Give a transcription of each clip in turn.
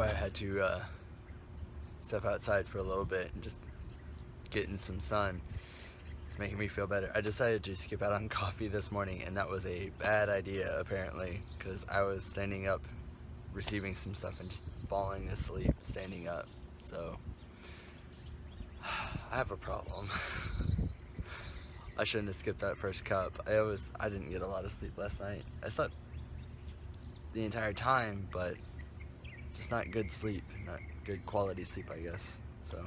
I had to step outside for a little bit and just get in some sun. It's making me feel better. I decided to skip out on coffee this morning, and that was a bad idea apparently, because I was standing up receiving some stuff and just falling asleep standing up. So I have a problem. I shouldn't have skipped that first cup. I didn't get a lot of sleep last night. I slept the entire time, but just not good sleep, not good quality sleep, I guess. So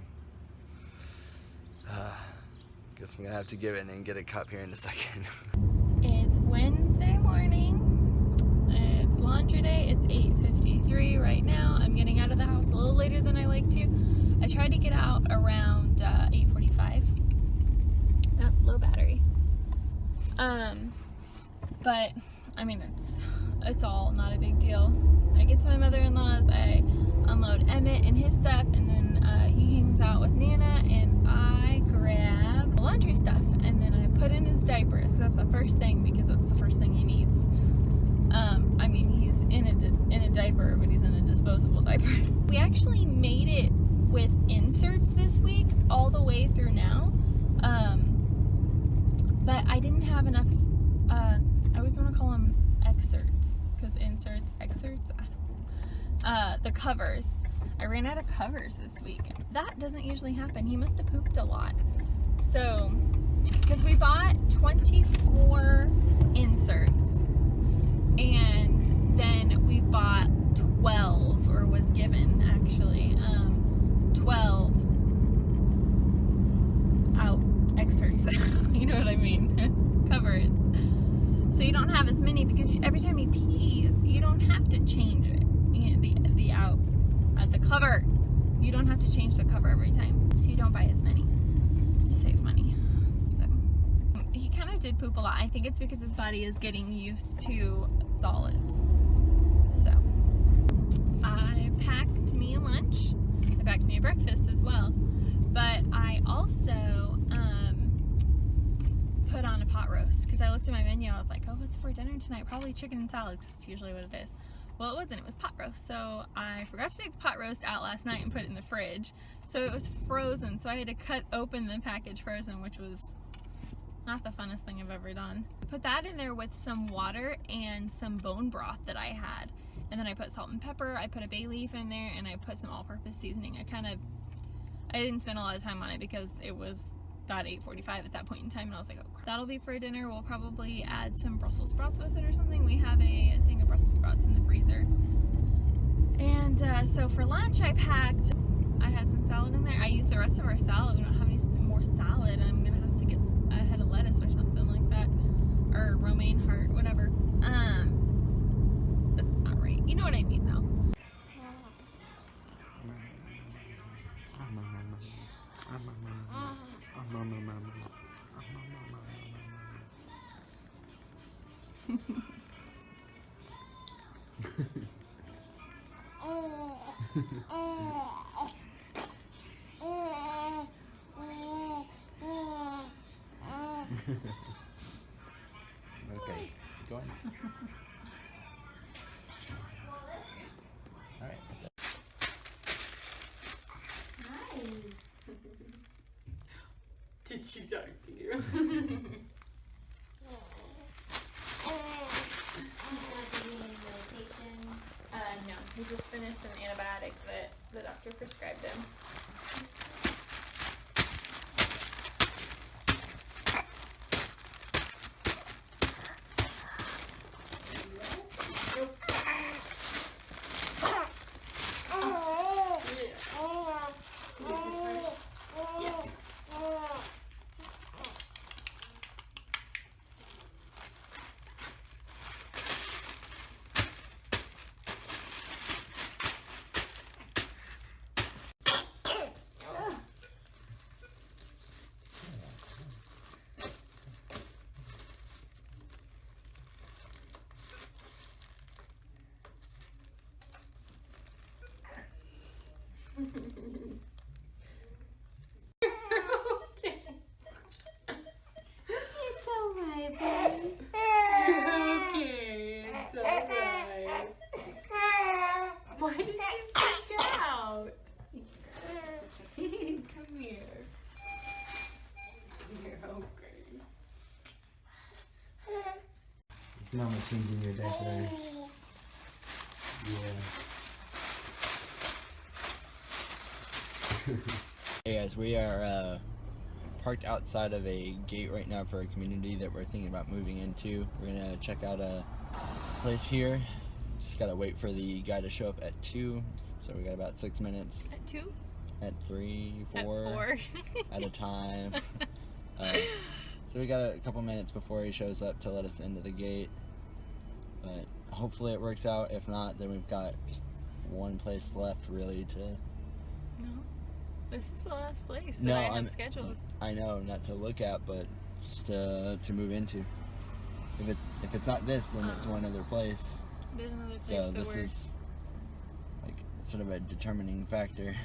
guess I'm gonna have to give in and get a cup here in a second. It's Wednesday morning. It's laundry day. It's 8:53 right now. I'm getting out of the house a little later than I like to. I tried to get out around 8:45. Oh, low battery. But I mean, it's all not a big deal. I get to my mother-in-law's, I unload Emmett and his stuff, and then he hangs out with Nana, and I grab laundry stuff, and then I put in his diapers. That's the first thing, because that's the first thing he needs. I mean, he's in a diaper, but he's in a disposable diaper. We actually made it with inserts this week, all the way through now. But I didn't have enough, I always want to call them excerpts, because inserts, excerpts, I don't know. The covers. I ran out of covers this week. That doesn't usually happen. He must have pooped a lot. So, because we bought 24 inserts, and then we bought 12, or was given actually, 12 out excerpts. You know what I mean? Covers. So you don't have as many, because every time he pees, you don't have to change it. The out at the cover. You don't have to change the cover every time, so you don't buy as many to save money. So he kind of did poop a lot. I think it's because his body is getting used to solids. So I packed me a lunch. I packed me a breakfast as well, but I also put on a pot roast, because I looked at my menu. I was like, oh, what's for dinner tonight? Probably chicken and salad, because it's usually what it is. Well, it wasn't. It was pot roast. So I forgot to take the pot roast out last night and put it in the fridge. So it was frozen. So I had to cut open the package frozen, which was not the funnest thing I've ever done. Put that in there with some water and some bone broth that I had. And then I put salt and pepper. I put a bay leaf in there, and I put some all-purpose seasoning. I didn't spend a lot of time on it, because it was about 8:45 at that point in time, and I was like, oh crap. That'll be for dinner. We'll probably add some Brussels sprouts with it or something. We have a thing of Brussels sprouts in the freezer. And so for lunch I had some salad in there. I used the rest of our salad. We don't have any more salad. I'm gonna have to get a head of lettuce or something like that, or romaine heart, whatever. That's not right. You know what I mean though. Okay, go on. All right. Hi. Did she talk to you? No, he just finished an antibiotic that the doctor prescribed him. Not much things in your day today. Yeah. Hey guys, we are parked outside of a gate right now for a community that we're thinking about moving into. We're gonna check out a place here. Just gotta wait for the guy to show up at 2, so we got about 6 minutes. At 2? At 3, 4. At 4. At a time. So we got a couple minutes before he shows up to let us into the gate. But hopefully it works out. If not, then we've got just one place left really to... No. This is the last place No, that I have scheduled. I know, not to look at, but just to move into. If it's not this, then it's one other place. There's another place So that this works. is like sort of a determining factor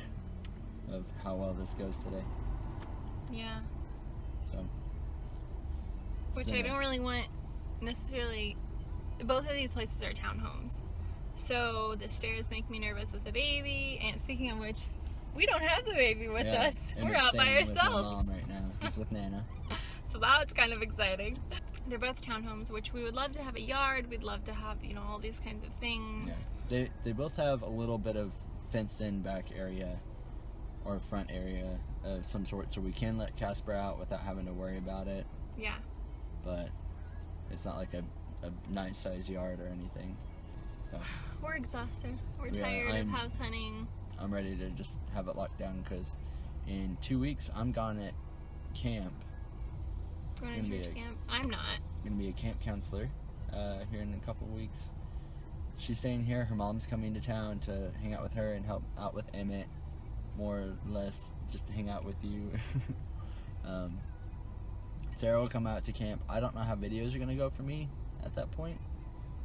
of how well this goes today. Yeah. So. Which I don't really want necessarily. Both of these places are townhomes. So the stairs make me nervous with the baby. And speaking of which, we don't have the baby with us. We're out by With my ourselves. mom right now. He's with Nana. So that's kind of exciting. They're both townhomes, which we would love to have a yard. We'd love to have, you know, all these kinds of things. Yeah. They both have a little bit of fenced-in back area or front area of some sort, so we can let Casper out without having to worry about it. Yeah. But it's not like a nice sized yard or anything. So We're exhausted. We're Yeah, tired of house hunting. I'm ready to just have it locked down because in 2 weeks I'm gone at camp. Going Gonna to be church a- camp. I'm not. I'm gonna be a camp counselor here in a couple weeks. She's staying here. Her mom's coming to town to hang out with her and help out with Emmett, more or less just to hang out with you. Sarah will come out to camp. I don't know how videos are gonna go for me at that point.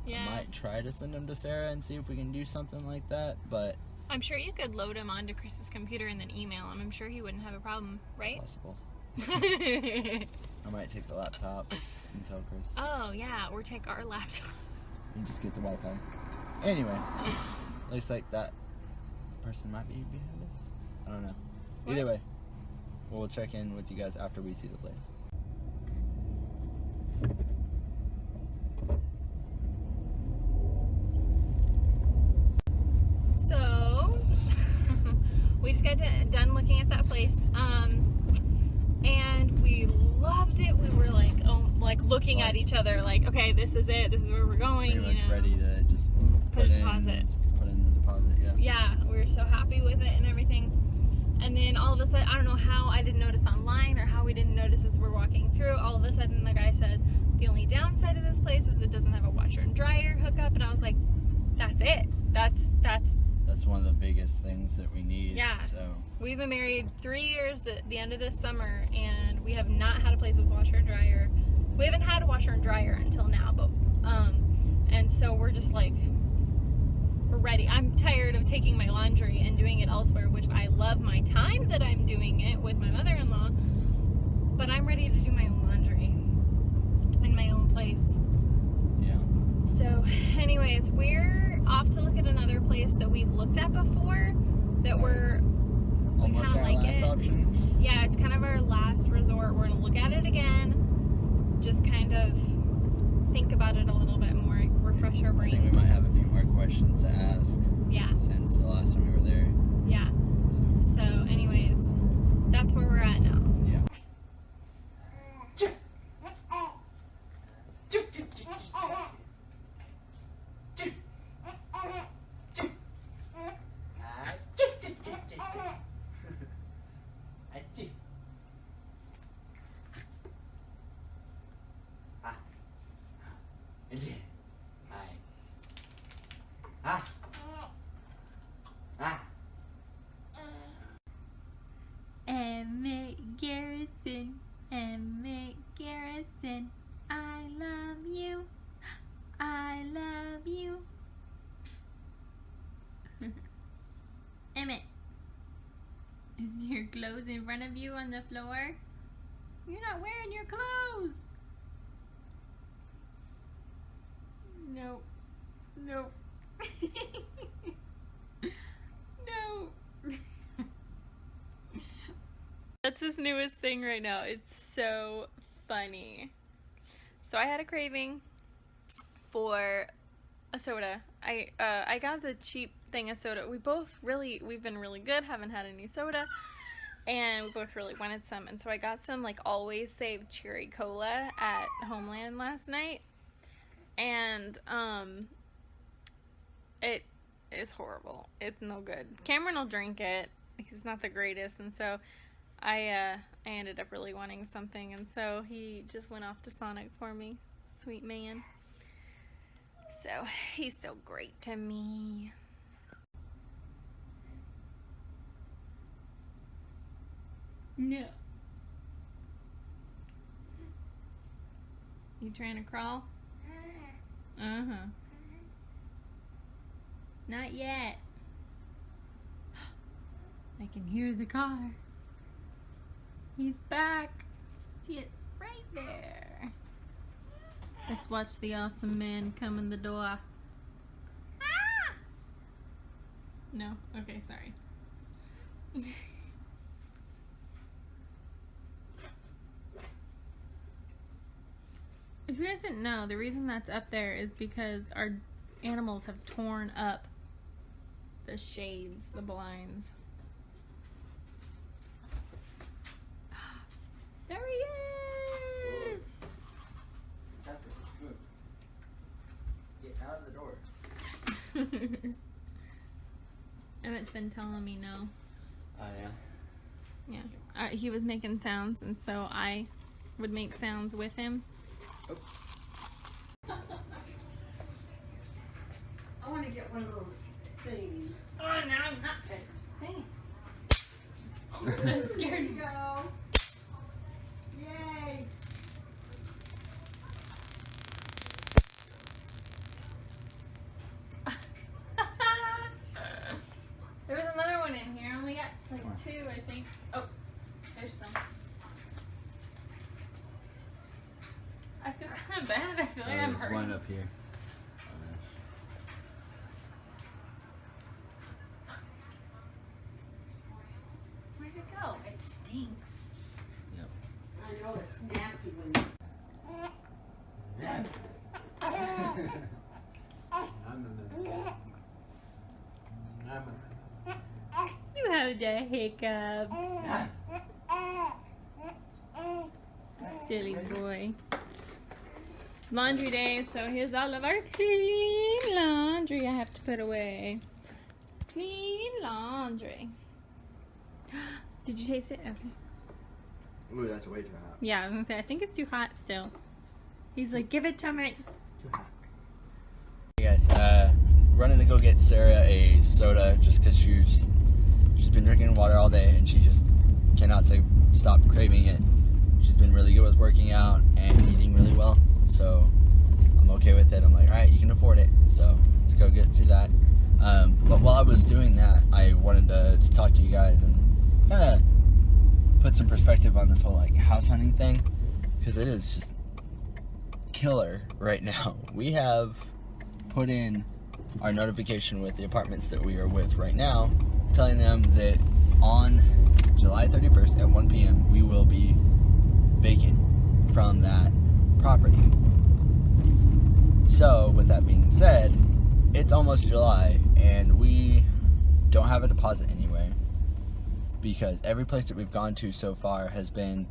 Yeah. I might try to send them to Sarah and see if we can do something like that, but I'm sure you could load him onto Chris's computer and then email him. I'm sure he wouldn't have a problem, right? possible. I might take the laptop and tell Chris Oh, yeah, or take our laptop. and just get the Wi-Fi. Anyway, looks like that person might be behind us. I don't know. Either way, we'll check in with you guys after we see the place. So, we just got done looking at that place, and we loved it. We were like, looking at each other, like, okay, this is it. This is where we're going. Pretty much ready to just Put a deposit. Put in the deposit, yeah. Yeah, we were so happy with it and everything. And then all of a sudden, I don't know how I didn't notice online or how we didn't notice as we're walking through. All of a sudden, the guy says the only downside of this place is it doesn't have a washer and dryer hookup. And I was like, that's it. That's one of the biggest things that we need. Yeah. So We've been married 3 years at the end of this summer, and we have not had a place with washer and dryer. We haven't had a washer and dryer until now, but and so we're just like, we're ready. I'm tired of taking my laundry and doing it elsewhere, which I love my time that I'm doing it with my mother-in-law, but I'm ready to do my own laundry in my own place. yeah. So anyways, we're off to look at another place that we've looked at before that we Almost kind of our like last it. option. Yeah, it's kind of our last resort. We're gonna look at it again, just kind of think about it a little bit more, refresh our I think we brains. might have a few more questions to ask Yeah, since the last time we were there. yeah. So anyways, that's where we're at now. Yeah. Emmett Garrison, Emmett Garrison, I love you, I love you. Emmett, is your clothes in front of you on the floor? You're not wearing your clothes. Nope. Nope. No. That's his newest thing right now. It's so funny. So I had a craving for a soda. I got the cheap thing of soda. We've been really good, haven't had any soda, and we both really wanted some, and so I got some like Always Save cherry cola at Homeland last night, and it is horrible. It's no good. Cameron will drink it. He's not the greatest, and so I ended up really wanting something, and so he just went off to Sonic for me. Sweet man. So he's so great to me. No. You trying to crawl? Uh-huh. Not yet. I can hear the car. He's back. See it right there. Let's watch the awesome man come in the door. Ah! No? Okay, sorry. If you guys didn't know, the reason that's up there is because our animals have torn up the shades, the blinds. There he is! Get out of the door. Emmett's been telling me no. Oh, yeah? Yeah. He was making sounds, and so I would make sounds with him. Oh. I want to get one of those things. Oh, now I'm not fit. Dang. I'm scared. There you go. Yay. There was another one in here. I only got like 2, I think. Oh, there's some. I feel kind of bad. I feel like I'm There's hurting. one up here. Where'd it go? It stinks. Yep. I know it's nasty when You have the hiccup. Silly boy. Laundry day, so here's all of our clean laundry I have to put away. Clean laundry. Did you taste it? Okay. Ooh, that's way too hot. Yeah, I was gonna say, I think it's too hot still. He's like, give it to me. Too hot. Hey guys, running to go get Sarah a soda just because she's been drinking water all day and she just cannot stop craving it. She's been really good with working out and eating really well, so I'm okay with it. I'm like, alright, you can afford it, so let's go do that. But while I was doing that, I wanted to talk to you guys and kind of put some perspective on this whole like house hunting thing, because it is just killer right now. We have put in our notification with the apartments that we are with right now, telling them that on July 31st at 1 p.m. we will be vacant from that property. So with that being said, it's almost July and we don't have a deposit anyway, because every place that we've gone to so far has been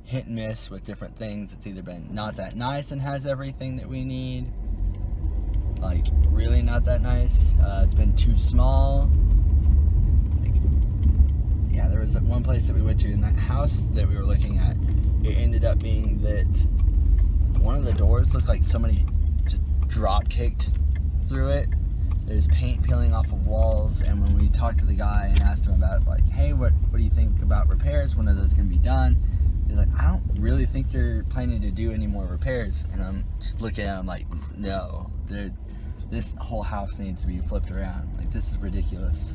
hit and miss with different things. It's either been not that nice and has everything that we need, like really not that nice. It's been too small. Yeah, there was one place that we went to in that house that we were looking at. It ended up being that one of the doors looked like somebody just drop kicked through it. There's paint peeling off of walls, and when we talked to the guy and asked him about like, hey, what do you think about repairs? When are those going to be done? He's like, I don't really think they're planning to do any more repairs. And I'm just looking at him like, no, this whole house needs to be flipped around. Like, this is ridiculous.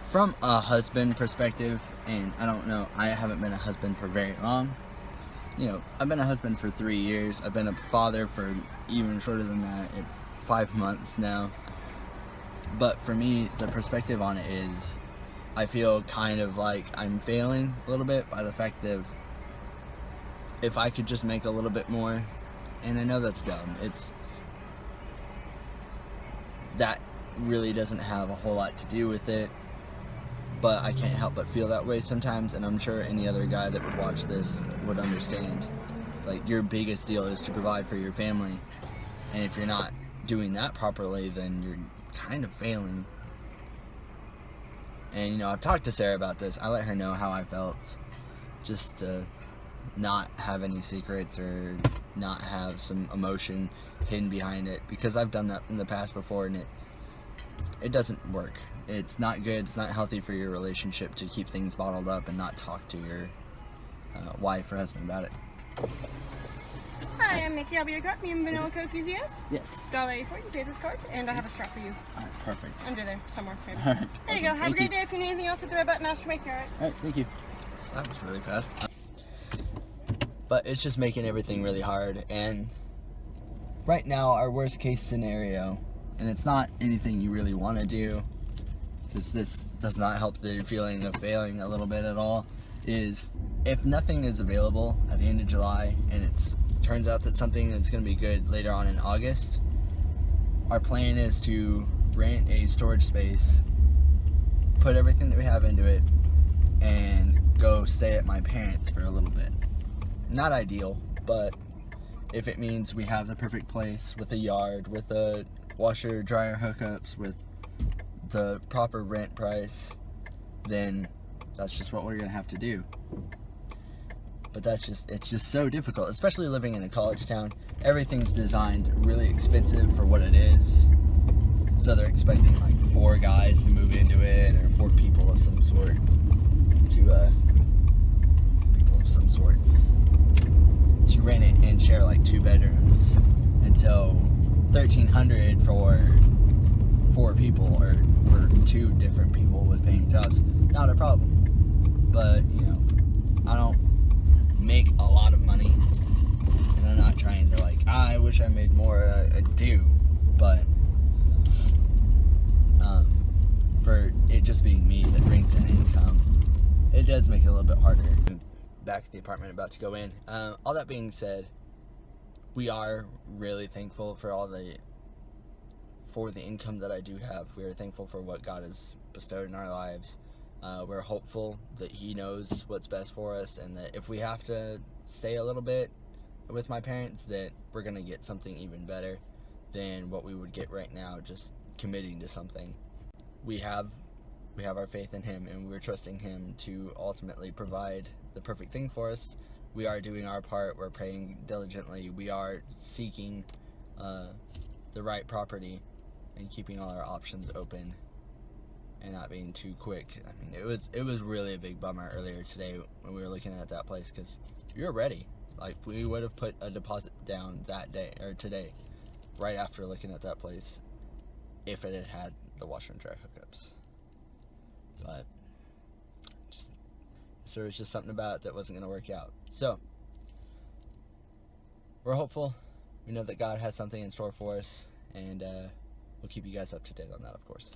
From a husband perspective, and I don't know, I haven't been a husband for very long. You know, I've been a husband for 3 years. I've been a father for even shorter than that. It's 5 months now. But for me, the perspective on it is, I feel kind of like I'm failing a little bit by the fact that if I could just make a little bit more, and I know that's dumb. that really doesn't have a whole lot to do with it, but I can't help but feel that way sometimes, and I'm sure any other guy that would watch this would understand. Like, your biggest deal is to provide for your family, and if you're not doing that properly, then you're kind of failing. And, you know, I've talked to Sarah about this. I let her know how I felt, just to not have any secrets or not have some emotion hidden behind it, because I've done that in the past before, and it doesn't work. It's not good. It's not healthy for your relationship to keep things bottled up and not talk to your wife or husband about it. Hi, I'm Nikki. I'll be your cart. Me and vanilla cookies, yes? Yes. $1.84, you paid with card, and I have a straw for you. Alright, perfect. Under there, somewhere, maybe. Alright. There you go. Have a great day. If you need anything else, hit the red button. I'll just make you alright. Alright, thank you. So that was really fast. But it's just making everything really hard, and right now our worst case scenario, and it's not anything you really want to do, because this does not help the feeling of failing a little bit at all, is if nothing is available at the end of July and it turns out that something is going to be good later on in August, our plan is to rent a storage space, put everything that we have into it, and go stay at my parents' for a little bit. Not ideal, but if it means we have the perfect place with a yard, with a washer dryer hookups, with the proper rent price, then that's just what we're gonna have to do. But it's just so difficult, especially living in a college town. Everything's designed really expensive for what it is, so they're expecting like 4 guys to move into it, or 4 people of some sort to rent it and share like 2 bedrooms. And so $1,300 for 4 people, or for 2 different people with paying jobs, not a problem. But, you know, I don't make a lot of money, and I'm not trying to like, I wish I made more. I do, but for it just being me that brings in income, it does make it a little bit harder. Back to the apartment, about to go in. All that being said, we are really thankful for the income that I do have. We are thankful for what God has bestowed in our lives. We're hopeful that He knows what's best for us, and that if we have to stay a little bit with my parents, that we're gonna get something even better than what we would get right now, just committing to something. We have our faith in Him, and we're trusting Him to ultimately provide the perfect thing for us. We are doing our part. We're praying diligently. We are seeking the right property and keeping all our options open and not being too quick. I mean, it was really a big bummer earlier today when we were looking at that place, because we were ready. Like, we would have put a deposit down that day, or today, right after looking at that place, if it had had the washer and dryer hookups. But there was just something about it that wasn't going to work out. So we're hopeful. We know that God has something in store for us, and we'll keep you guys up to date on that, of course.